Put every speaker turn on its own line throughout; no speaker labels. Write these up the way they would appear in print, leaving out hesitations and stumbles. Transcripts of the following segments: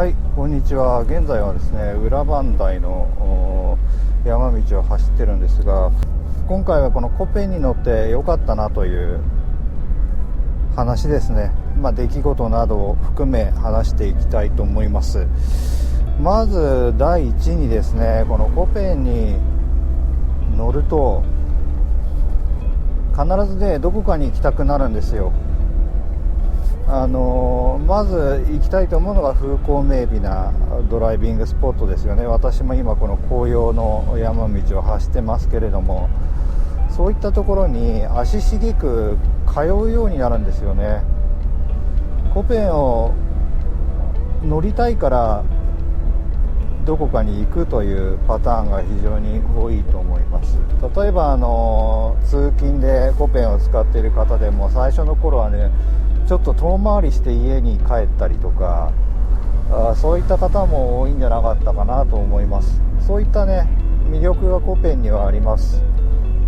はい、こんにちは。現在はですね、裏磐梯の山道を走ってるんですが、今回はこのコペンに乗ってよかったなという話ですね。出来事などを含め話していきたいと思います。まず第一にですね、このコペンに乗ると必ずね、どこかに行きたくなるんですよ。まず行きたいと思うのが風光明媚なドライビングスポットですよね。私も今この紅葉の山道を走ってますけれども、そういったところに足しげく通うようになるんですよね。コペンを乗りたいからどこかに行くというパターンが非常に多いと思います。例えば通勤でコペンを使っている方でも最初の頃はね、ちょっと遠回りして家に帰ったりとか、そういった方も多いんじゃなかったかなと思います。そういったね、魅力がコペンにはあります。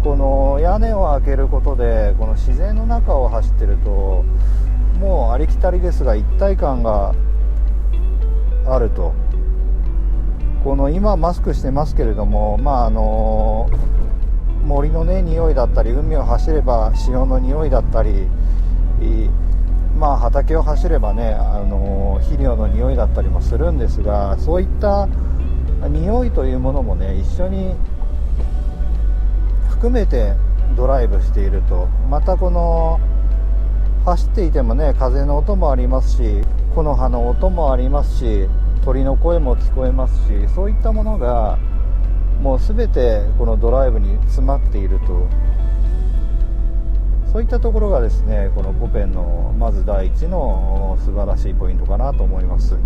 この屋根を開けることで、この自然の中を走ってると、もうありきたりですが一体感があると。この今マスクしてますけれども、森のね、匂いだったり、海を走れば潮の匂いだったり、畑を走ればね、肥料の匂いだったりもするんですが、そういった匂いというものもね、一緒に含めてドライブしていると、またこの走っていてもね、風の音もありますし、木の葉の音もありますし、鳥の声も聞こえますし、そういったものがもう全てこのドライブに詰まっていると。そういったところがですね、このコペンのまず第一の素晴らしいポイントかなと思います。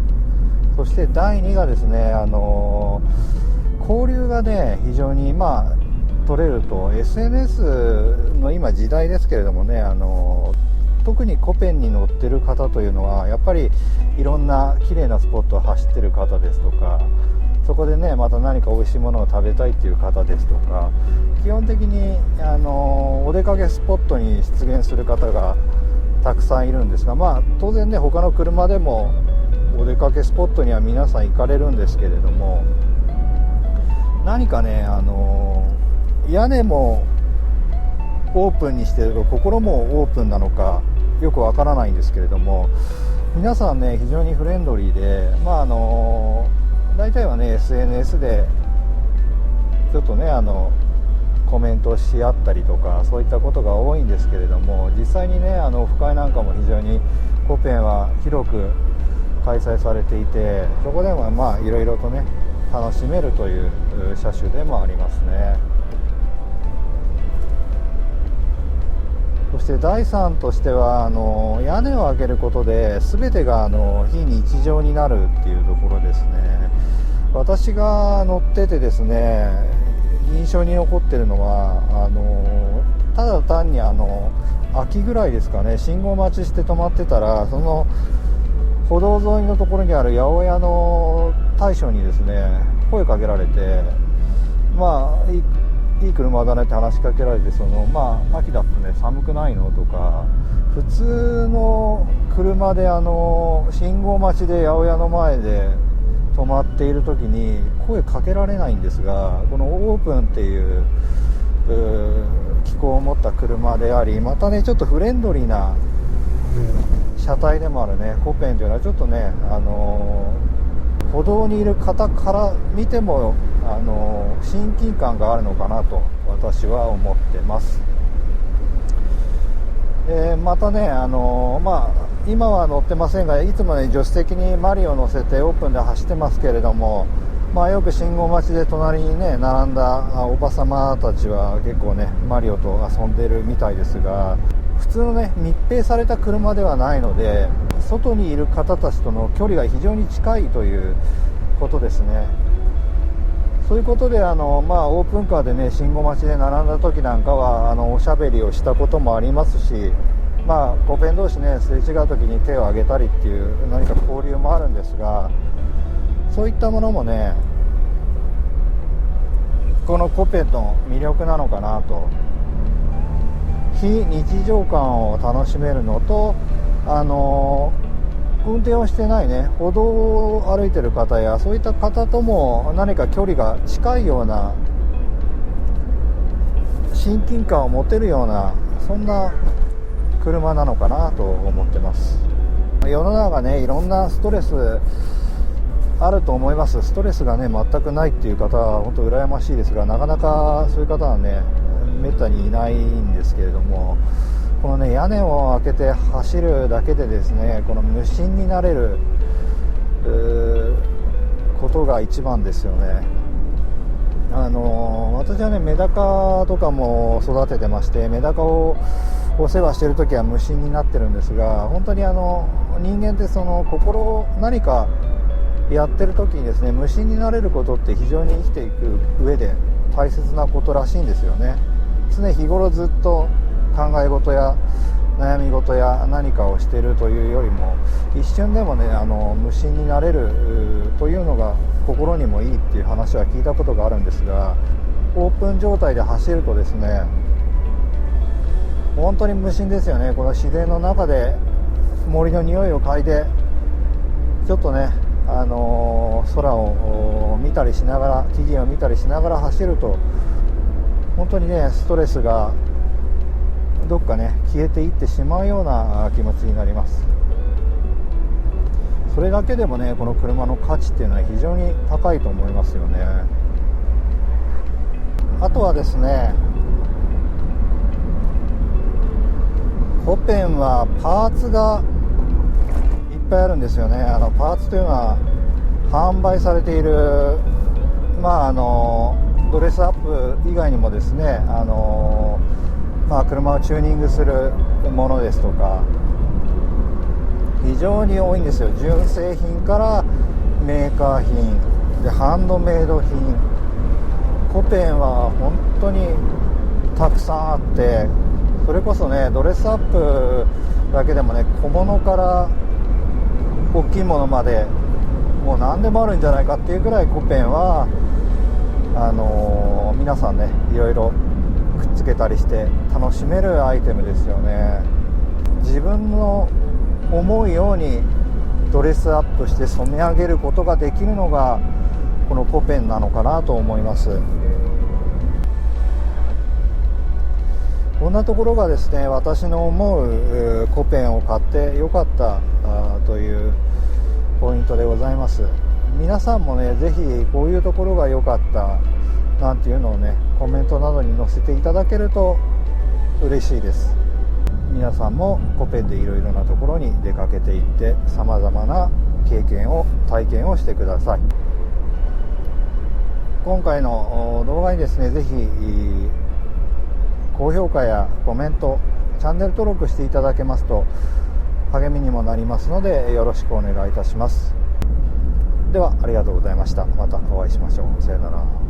そして第2がですね、交流がね、非常に取れると。 SNS の今時代ですけれどもね、特にコペンに乗ってる方というのはやっぱりいろんな綺麗なスポットを走ってる方ですとか、そこでね、また何か美味しいものを食べたいっていう方ですとか、基本的にお出かけスポットに出現する方がたくさんいるんですが、当然ね、他の車でもお出かけスポットには皆さん行かれるんですけれども、何かね、屋根もオープンにしていると心もオープンなのかよくわからないんですけれども、皆さんね、非常にフレンドリーで、大体はね、 SNS でちょっとね、コメントし合ったりとか、そういったことが多いんですけれども、実際にね、オフ会なんかも非常にコペンは広く開催されていて、そこでもいろいろとね、楽しめるという車種でもありますね。そして第3としては、屋根を開けることで全てが非日常になるっていうところですね。私が乗っててですね、印象に残ってるのは、ただ単に秋ぐらいですかね、信号待ちして止まってたら、その歩道沿いのところにある八百屋の大将にですね、声かけられて、いい車だねって話しかけられて、秋だとね、寒くないのとか、普通の車で信号待ちで八百屋の前で止まっている時に声かけられないんですが、このオープンっていう機構を持った車であり、またね、ちょっとフレンドリーな車体でもあるね、コペンというのはちょっとね、歩道にいる方から見ても親近感があるのかなと私は思ってます。またね、今は乗ってませんが、いつもね、助手席にマリオを乗せてオープンで走ってますけれども、よく信号待ちで隣にね、並んだおばさまたちは結構ね、マリオと遊んでるみたいですが、普通のね、密閉された車ではないので、外にいる方たちとの距離が非常に近いということですね。そういうことでオープンカーでね、信号待ちで並んだ時なんかはおしゃべりをしたこともありますし、コペン同士ね、すれ違う時に手を挙げたりっていう何か交流もあるんですが、そういったものもね、このコペンの魅力なのかなと。非日常感を楽しめるのと、運転をしてないね、歩道を歩いてる方やそういった方とも何か距離が近いような、親近感を持てるような、そんな車なのかなと思ってます。世の中ね、いろんなストレスあると思います。ストレスがね全くないっていう方は本当羨ましいですが、なかなかそういう方はねめったにいないんですけれども、このね屋根を開けて走るだけでですね、この無心になれることが一番ですよね。私はねメダカとかも育ててまして、メダカをお世話しているときは無心になってるんですが、本当に人間ってその何かやってる時にですね、無心になれることって非常に生きていく上で大切なことらしいんですよね。常日頃ずっと考え事や悩み事や何かをしているというよりも、一瞬でもね無心になれるというのが心にもいいっていう話は聞いたことがあるんですが、オープン状態で走るとですね、本当に無心ですよね。この自然の中で森の匂いを嗅いで、ちょっとね空を見たりしながら、木々を見たりしながら走ると、本当にねストレスがどっかね消えていってしまうような気持ちになります。それだけでもねこの車の価値っていうのは非常に高いと思いますよね。あとはですね、コペンはパーツがいっぱいあるんですよね。パーツというのは販売されている、ドレスアップ以外にもですね、車をチューニングするものですとか非常に多いんですよ。純正品からメーカー品でハンドメイド品、コペンは本当にたくさんあって、それこそねドレスアップだけでもね、小物から大きいものまでもう何でもあるんじゃないかっていうくらいコペンは皆さんねいろいろくっつけたりして楽しめるアイテムですよね。自分の思うようにドレスアップして染め上げることができるのがこのコペンなのかなと思います。こんなところがですね、私の思うコペンを買ってよかったというポイントでございます。皆さんもねぜひこういうところが良かったなんていうのをねコメントなどに載せていただけると嬉しいです。皆さんもコペンでいろいろなところに出かけていってさまざまな体験をしてください。今回の動画にですねぜひ高評価やコメント、チャンネル登録していただけますと励みにもなりますのでよろしくお願いいたします。ではありがとうございました。またお会いしましょう。さよなら。